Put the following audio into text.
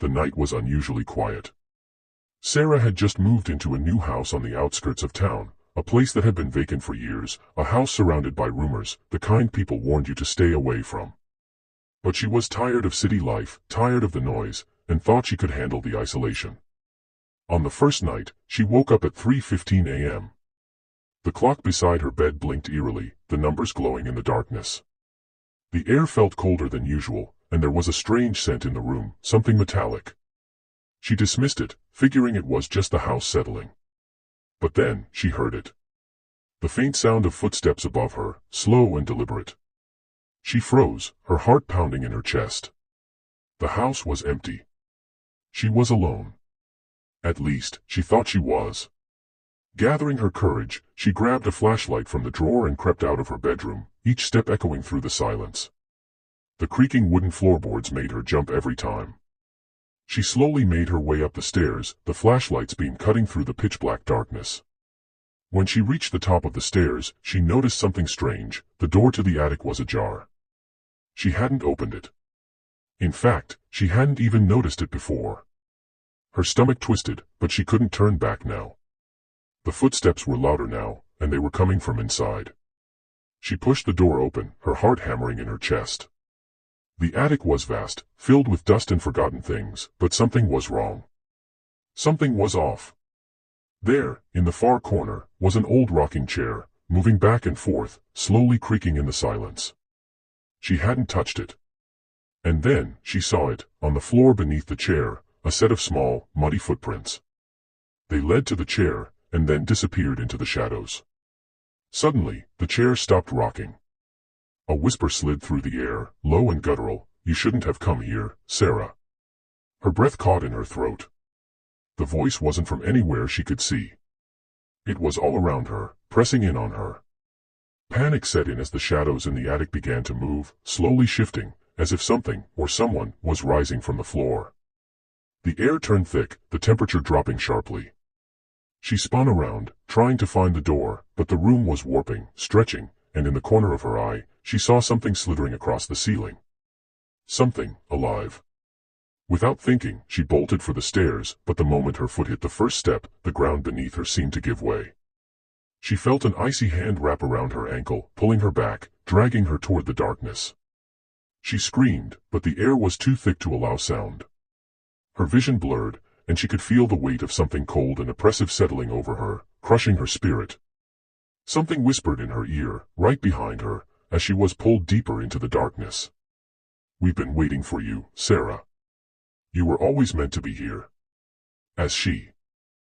the night was unusually quiet. Sarah had just moved into a new house on the outskirts of town, a place that had been vacant for years, a house surrounded by rumors, the kind people warned you to stay away from. But she was tired of city life, tired of the noise, and thought she could handle the isolation. On the first night, she woke up at 3:15 a.m. The clock beside her bed blinked eerily, the numbers glowing in the darkness. The air felt colder than usual, and there was a strange scent in the room, something metallic. She dismissed it, figuring it was just the house settling. But then, she heard it. The faint sound of footsteps above her, slow and deliberate. She froze, her heart pounding in her chest. The house was empty. She was alone. At least, she thought she was. Gathering her courage, she grabbed a flashlight from the drawer and crept out of her bedroom, each step echoing through the silence. The creaking wooden floorboards made her jump every time. She slowly made her way up the stairs, the flashlight's beam cutting through the pitch-black darkness. When she reached the top of the stairs, she noticed something strange. The door to the attic was ajar. She hadn't opened it. In fact, she hadn't even noticed it before. Her stomach twisted, but she couldn't turn back now. The footsteps were louder now, and they were coming from inside. She pushed the door open, her heart hammering in her chest. The attic was vast, filled with dust and forgotten things, but something was wrong. Something was off. There, in the far corner, was an old rocking chair, moving back and forth, slowly creaking in the silence. She hadn't touched it. And then, she saw it, on the floor beneath the chair, a set of small, muddy footprints. They led to the chair, and then disappeared into the shadows. Suddenly, the chair stopped rocking. A whisper slid through the air, low and guttural, "You shouldn't have come here, Sarah." Her breath caught in her throat. The voice wasn't from anywhere she could see. It was all around her, pressing in on her. Panic set in as the shadows in the attic began to move, slowly shifting, as if something, or someone, was rising from the floor. The air turned thick, the temperature dropping sharply. She spun around, trying to find the door, but the room was warping, stretching, and in the corner of her eye, she saw something slithering across the ceiling. Something, alive. Without thinking, she bolted for the stairs, but the moment her foot hit the first step, the ground beneath her seemed to give way. She felt an icy hand wrap around her ankle, pulling her back, dragging her toward the darkness. She screamed, but the air was too thick to allow sound. Her vision blurred, and she could feel the weight of something cold and oppressive settling over her, crushing her spirit. Something whispered in her ear, right behind her, as she was pulled deeper into the darkness. "We've been waiting for you, Sarah. You were always meant to be here." As she